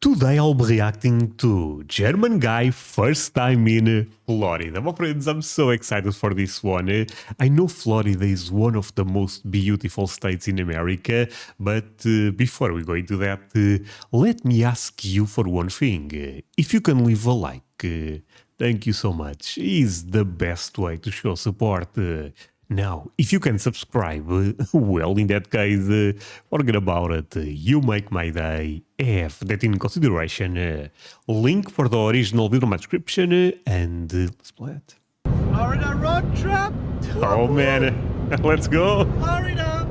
Today I'll be reacting to German guy first time in Florida. My friends, I'm so excited for this one. I know Florida is one of the most beautiful states in America, but before we go into that, let me ask you for one thing. If you can leave a like, thank you so much. Is the best way to show support. Now, if you can subscribe, well, in that case, forget about it. You make my day. Have that in consideration. Link for the original video in my description, and let's play it. Florida road trip. Oh man, let's go. Florida.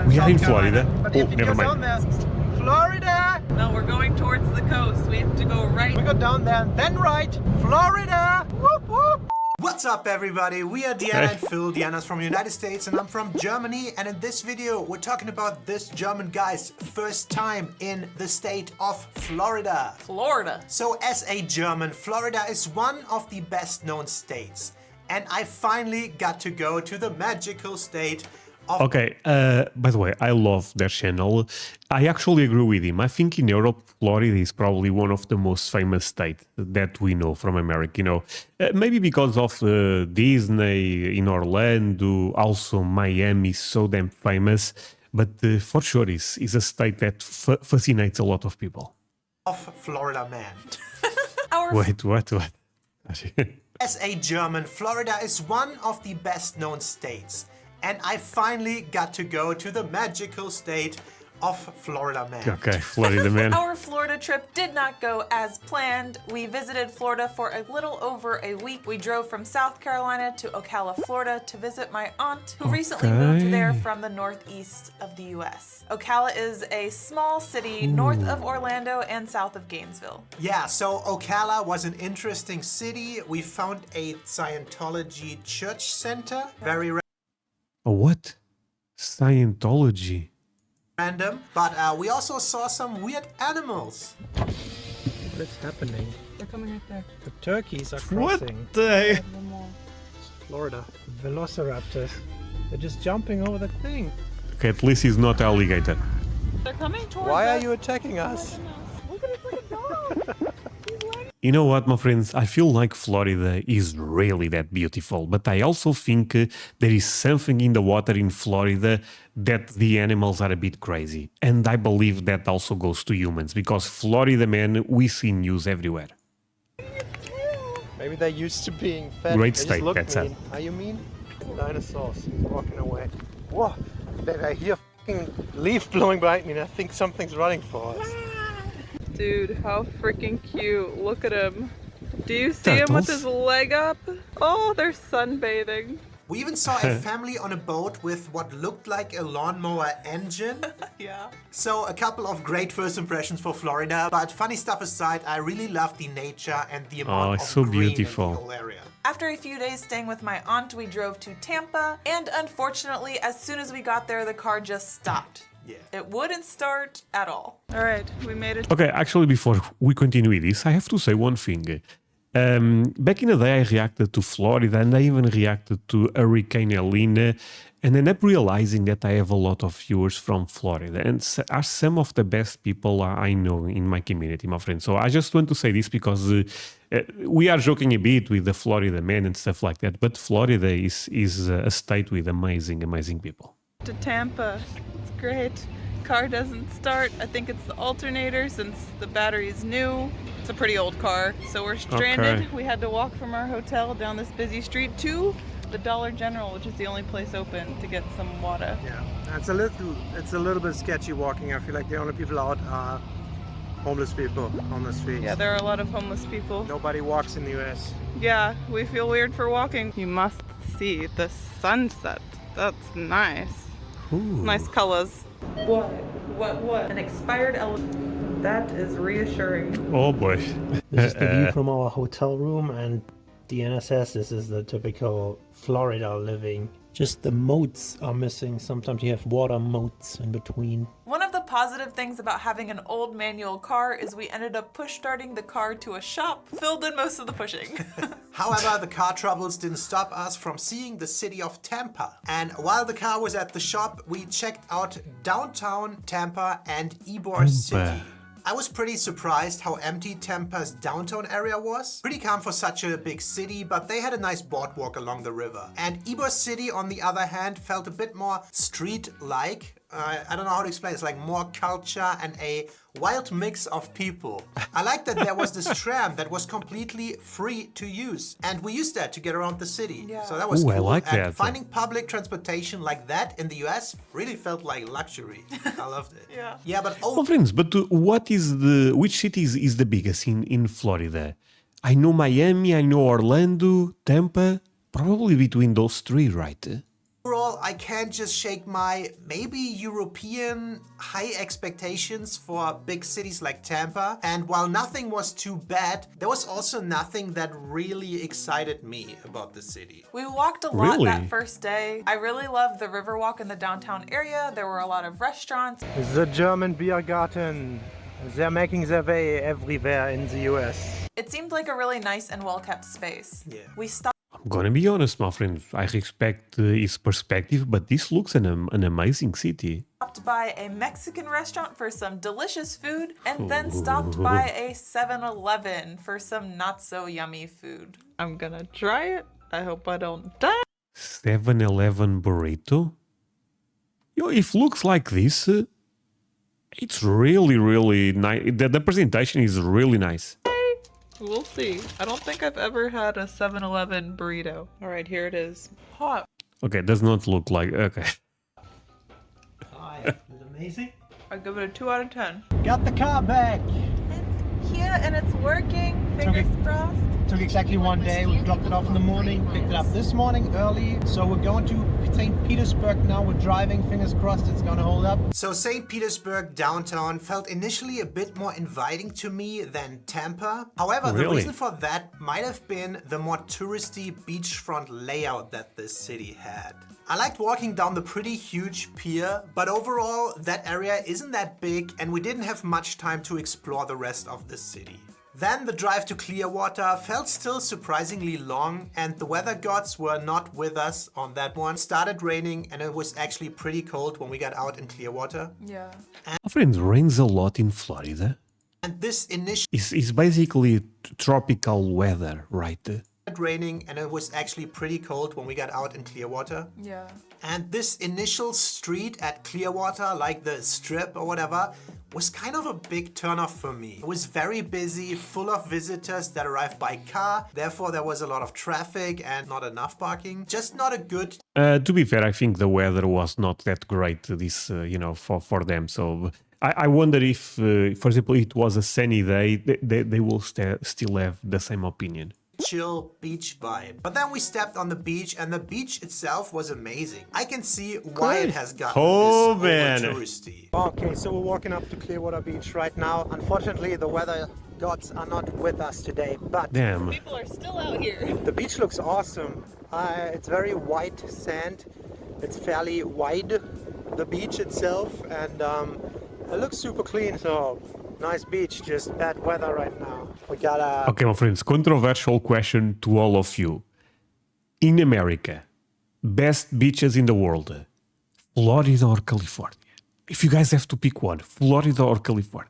We are in Florida. But Oh, if you never go mind. down there, Florida. No, we're going towards the coast. We have to go right. We go down there and then right. Florida. Whoop whoop. What's up everybody, we are Diana and Phil. Diana's from the United States and I'm from Germany, and in this video we're talking about this German guy's first time in the state of Florida. Florida. So as a German, Florida is one of the best known states, and I finally got to go to the magical state of... Okay, by the way, I love their channel. I actually agree with him. I think in Europe, Florida is probably one of the most famous states that we know from America, you know. Maybe because of Disney in Orlando, also Miami is so damn famous. But for sure, it's a state that fascinates a lot of people. Of Florida man. Wait, what? As a German, Florida is one of the best known states. And I finally got to go to the magical state of Florida man. Okay, Florida man. Our Florida trip did not go as planned. We visited Florida for a little over a week. We drove from South Carolina to Ocala, Florida to visit my aunt who recently moved there from the northeast of the US. Ocala is a small city north of Orlando and south of Gainesville. Yeah, so Ocala was an interesting city. We found a Scientology church center. Very A what? Scientology. random, but we also saw some weird animals. What is happening? They're coming right there. The turkeys are What crossing. the? Florida. Velociraptors. They're just jumping over the thing. Okay, at least he's not alligator. They're coming towards Why are us. you attacking us? Look at it, like a dog. You know what, my friends? I feel like Florida is really that beautiful, but I also think there is something in the water in Florida that the animals are a bit crazy. And I believe that also goes to humans, because Florida, man, we see news everywhere. Maybe they're used to being fed. Great They just state, look that's mean. it. Are you mean? Dinosaurs walking away. Whoa! I hear a leaf blowing behind me and I think something's running for us. Dude, how freaking cute. Look at him. Do you see him with Turtles? his leg up? Oh, they're sunbathing. We even saw a family on a boat with what looked like a lawnmower engine. Yeah. So a couple of great first impressions for Florida, but funny stuff aside, I really love the nature and the amount it's of so green beautiful. in the whole area. After a few days staying with my aunt, we drove to Tampa, and unfortunately, as soon as we got there, the car just stopped. Yeah. It wouldn't start at all. All right, we made it. Okay, actually, before we continue with this, I have to say one thing. Back in the day, I reacted to Florida, and I even reacted to Hurricane Helene, and ended up realizing that I have a lot of viewers from Florida, and are some of the best people I know in my community, my friends. So I just want to say this because we are joking a bit with the Florida man and stuff like that, but Florida is a state with amazing, amazing people. To Tampa. It's great. Car doesn't start. I think it's the alternator since the battery's new. It's a pretty old car, so we're stranded. Okay. We had to walk from our hotel down this busy street to the Dollar General, which is the only place open, to get some water. Yeah, it's a little bit sketchy walking. I feel like the only people out are homeless people on the streets. Yeah, there are a lot of homeless people. Nobody walks in the US. Yeah, we feel weird for walking. You must see the sunset. That's nice. Ooh. Nice colors. What? An expired elephant. That is reassuring. Oh boy. This is the view from our hotel room, and Deanna says this is the typical Florida living. Just the moats are missing. Sometimes you have water moats in between. One of the positive things about having an old manual car is we ended up push starting the car to a shop. Phil did most of the pushing. However, the car troubles didn't stop us from seeing the city of Tampa. And while the car was at the shop, we checked out downtown Tampa and Ybor City. I was pretty surprised how empty Tampa's downtown area was. Pretty calm for such a big city, but they had a nice boardwalk along the river. And Ybor City, on the other hand, felt a bit more street-like. I don't know how to explain. It's like more culture and a wild mix of people. I like that there was this tram that was completely free to use. And we used that to get around the city. Yeah. So that was Ooh, cool. I like and that. finding public transportation like that in the US really felt like luxury. I loved it. Yeah. Yeah, but Oh, friends, but which city is the biggest in Florida? I know Miami, I know Orlando, Tampa. Probably between those three, right? overall, I can't just shake my maybe European high expectations for big cities like Tampa. And while nothing was too bad, there was also nothing that really excited me about the city. We walked a lot Really? that first day. I really loved the river walk in the downtown area. There were a lot of restaurants. The German beer garden. They're making their way everywhere in the US. It seemed like a really nice and well-kept space. Yeah. We stopped I'm gonna be honest, my friend. I respect his perspective, but this looks an amazing city. by a Mexican restaurant for some delicious food and then stopped by a 7-Eleven for some not so yummy food. I'm gonna try it. I hope I don't die. 7-Eleven burrito? Yo, if looks like this, it's really, really nice. The presentation is really nice. We'll see. I don't think I've ever had a 7-Eleven burrito. All right, here it is. Hot. Okay, does not look like... Okay. Hi, is it amazing? I give it a 2 out of 10. Got the car back. It's here and it's working. Fingers crossed. Took exactly one day. We dropped it off in the morning, picked it up this morning early. So we're going to St. Petersburg now. We're driving. Fingers crossed it's gonna hold up. So St. Petersburg downtown felt initially a bit more inviting to me than Tampa. However, the Really? reason for that might have been the more touristy beachfront layout that this city had. I liked walking down the pretty huge pier, but overall that area isn't that big and we didn't have much time to explore the rest of the city. Then the drive to Clearwater felt still surprisingly long and the weather gods were not with us on that one. It started raining and it was actually pretty cold when we got out in Clearwater. Yeah. My friend, rains a lot in Florida. And this initial It's basically tropical weather, right? raining and it was actually pretty cold when we got out in Clearwater. Yeah. And this initial street at Clearwater, like the strip or whatever, was kind of a big turnoff for me. It was very busy, full of visitors that arrived by car. Therefore, there was a lot of traffic and not enough parking. Just not a good To be fair, I think the weather was not that great this, for them. So I wonder if, for example, it was a sunny day, they will still have the same opinion. chill beach vibe. But then we stepped on the beach and the beach itself was amazing. I can see why it has gotten Oh, this man. over-touristy. Okay, so we're walking up to Clearwater Beach right now. Unfortunately, the weather gods are not with us today, but Damn. People are still out here. the beach looks awesome. It's very white sand. It's fairly wide, the beach itself, and it looks super clean. So nice beach, just bad weather right now. We got a Okay, my friends, controversial question to all of you. In America, best beaches in the world, Florida or California? If you guys have to pick one, Florida or California?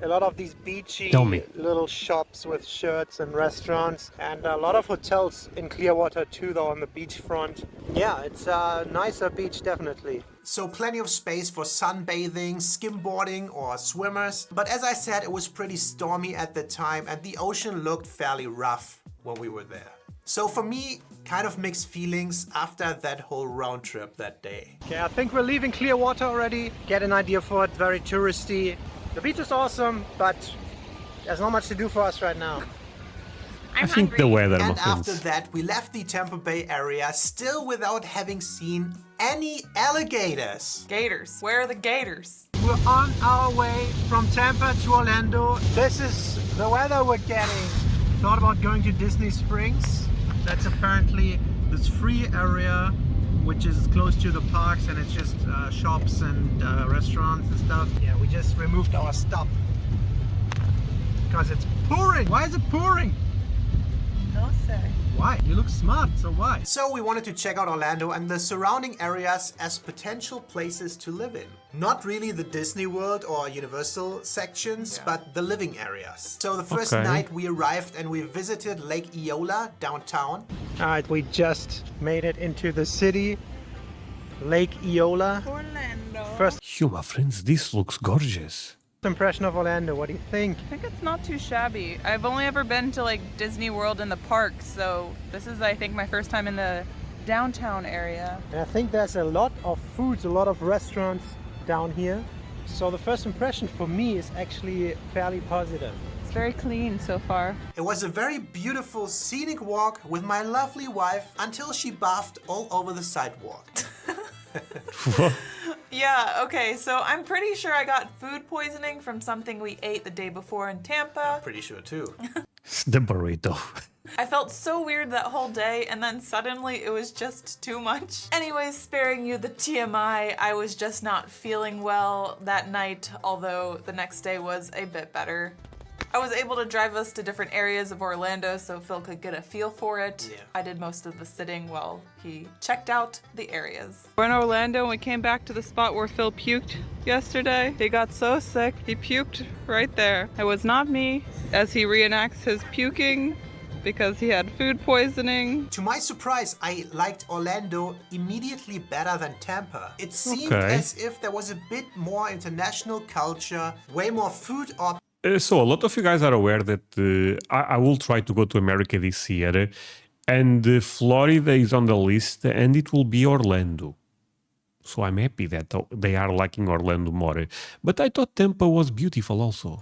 lot of these beachy Tell me. little shops with shirts and restaurants, and a lot of hotels in Clearwater too, though, on the beachfront. Yeah, it's a nicer beach, definitely. So plenty of space for sunbathing, skimboarding or swimmers. But as I said, it was pretty stormy at the time and the ocean looked fairly rough when we were there. So for me, kind of mixed feelings after that whole round trip that day. Okay, I think we're leaving Clearwater already. Get an idea for it, very touristy. The beach is awesome, but there's not much to do for us right now. I think the weather, my And after friends. that, we left the Tampa Bay area still without having seen any alligators. Gators. Where are the gators? We're on our way from Tampa to Orlando. This is the weather we're getting. Thought about going to Disney Springs. That's apparently this free area which is close to the parks, and it's just shops and restaurants and stuff. Yeah, we just removed our stop because it's pouring. Why is it pouring? No say. Why? You look smart, so why? So we wanted to check out Orlando and the surrounding areas as potential places to live in. Not really the Disney World or Universal sections, but the living areas. So the first Okay. night we arrived and we visited Lake Eola downtown. All right, we just made it into the city, Lake Eola. Orlando. First Yo, my friends, this looks gorgeous. impression of Orlando, what do you think? I think it's not too shabby. I've only ever been to like Disney World in the parks, so this is I think my first time in the downtown area. And I think there's a lot of foods, a lot of restaurants down here. So the first impression for me is actually fairly positive. It's very clean so far. It was a very beautiful scenic walk with my lovely wife until she bathed all over the sidewalk. Yeah, okay, so I'm pretty sure I got food poisoning from something we ate the day before in Tampa. Pretty sure too. The burrito. I felt so weird that whole day, and then suddenly it was just too much. Anyways, sparing you the TMI, I was just not feeling well that night, although the next day was a bit better. I was able to drive us to different areas of Orlando so Phil could get a feel for it. Yeah. I did most of the sitting while he checked out the areas. We're in Orlando and we came back to the spot where Phil puked yesterday. He got so sick, he puked right there. It was not me, as he reenacts his puking because he had food poisoning. To my surprise, I liked Orlando immediately better than Tampa. It seemed Okay. as if there was a bit more international culture, way more food options. So a lot of you guys are aware that I will try to go to America this year, and Florida is on the list, and it will be Orlando. So I'm happy that they are liking Orlando more. But I thought Tampa was beautiful also.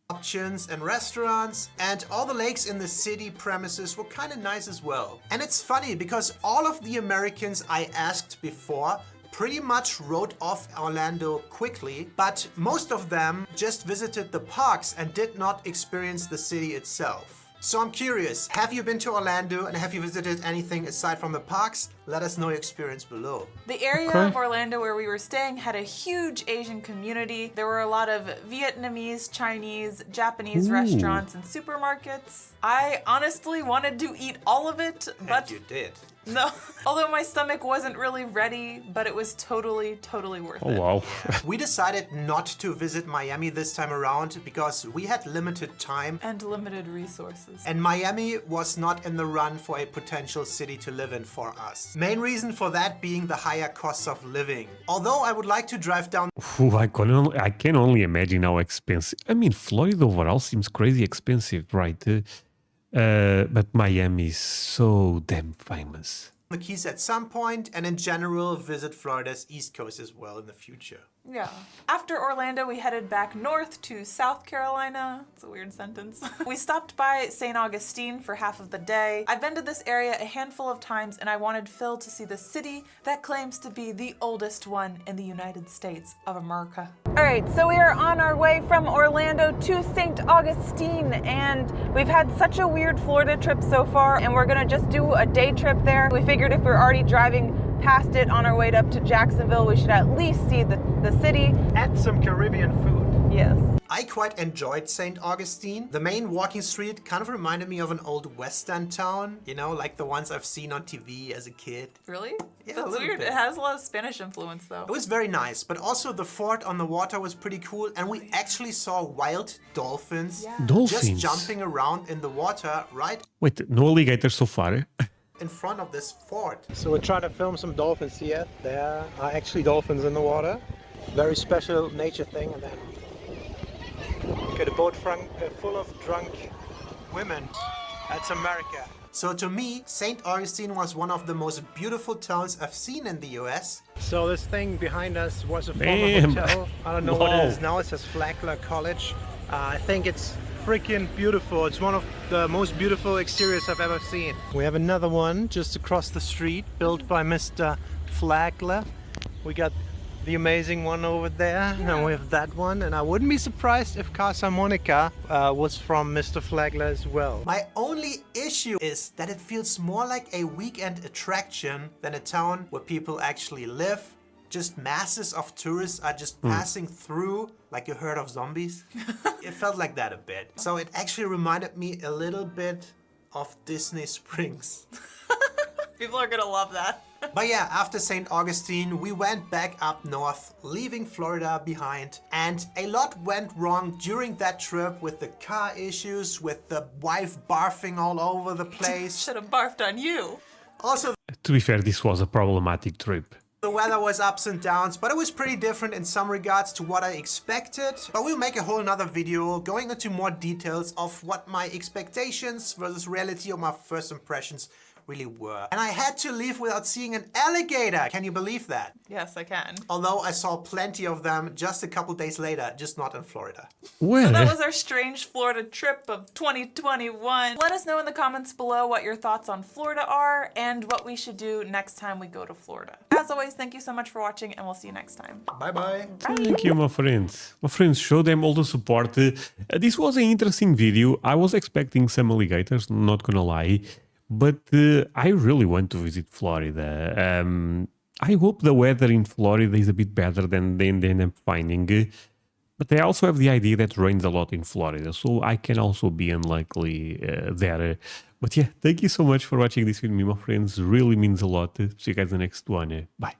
Options and restaurants, and all the lakes in the city premises were kind of nice as well. And it's funny because all of the Americans I asked before pretty much wrote off Orlando quickly, but most of them just visited the parks and did not experience the city itself. So I'm curious, have you been to Orlando and have you visited anything aside from the parks? Let us know your experience below. The area Okay. of Orlando where we were staying had a huge Asian community. There were a lot of Vietnamese, Chinese, Japanese Ooh. restaurants and supermarkets. I honestly wanted to eat all of it, but And you did. no. Although my stomach wasn't really ready, but it was totally worth Oh it. wow. We decided not to visit Miami this time around because we had limited time And limited resources. and Miami was not in the run for a potential city to live in for us. Main reason for that being the higher costs of living. Although I would like to drive down Ooh, I can only imagine how expensive. I mean, Florida overall seems crazy expensive, right? But Miami is so damn famous. the Keys at some point and in general visit Florida's East Coast as well in the future. Yeah. After Orlando, we headed back north to South Carolina. It's a weird sentence. We stopped by St. Augustine for half of the day. I've been to this area a handful of times and I wanted Phil to see the city that claims to be the oldest one in the United States of America. All right, so we are on our way from Orlando to St. Augustine, and we've had such a weird Florida trip so far, and we're gonna just do a day trip there. We figured if we're already driving past it on our way up to Jacksonville, we should at least see the city. Add some Caribbean food. Yes. I quite enjoyed St. Augustine. The main walking street kind of reminded me of an old western town, you know, like the ones I've seen on TV as a kid. Really? Yeah, a That's little weird. bit. It has a lot of Spanish influence, though. It was very nice, but also the fort on the water was pretty cool, and we actually saw wild dolphins Yeah. Dolphins. just jumping around in the water right Wait, no alligators so far? in front of this fort. So we're trying to film some dolphins here. There are actually dolphins in the water. Very special nature thing. And then get a boat full of drunk women. That's America. So to me, St. Augustine was one of the most beautiful towns I've seen in the US. So this thing behind us was a former Damn. hotel. I don't know what Wow. it is now. It says Flagler College. I think it's freaking beautiful. It's one of the most beautiful exteriors I've ever seen. We have another one just across the street, built by Mr. Flagler. We got the amazing one over there, and we have that one. And I wouldn't be surprised if Casa Monica was from Mr. Flagler as well. My only issue is that it feels more like a weekend attraction than a town where people actually live. Just masses of tourists are just passing through like a herd of zombies. It felt like that a bit. So it actually reminded me a little bit of Disney Springs. People are gonna love that. But yeah, after St. Augustine, we went back up north, leaving Florida behind. And a lot went wrong during that trip with the car issues, with the wife barfing all over the place. Should have barfed on you. Also, To be fair, this was a problematic trip. the weather was ups and downs, but it was pretty different in some regards to what I expected. But we'll make a whole nother video going into more details of what my expectations versus reality or my first impressions really were. And I had to leave without seeing an alligator. Can you believe that? Yes, I can. Although I saw plenty of them just a couple days later, just not in Florida. Well, So that was our strange Florida trip of 2021. Let us know in the comments below what your thoughts on Florida are and what we should do next time we go to Florida. As always, thank you so much for watching and we'll see you next time. Bye bye. thank you, my friends. My friends, show them all the support. This was an interesting video. I was expecting some alligators, not gonna lie. But I really want to visit Florida. I hope the weather in Florida is a bit better than they end up finding. But I also have the idea that rains a lot in Florida, so I can also be unlikely there. But yeah, thank you so much for watching this with me, my friends. Really means a lot. See you guys in the next one. Bye.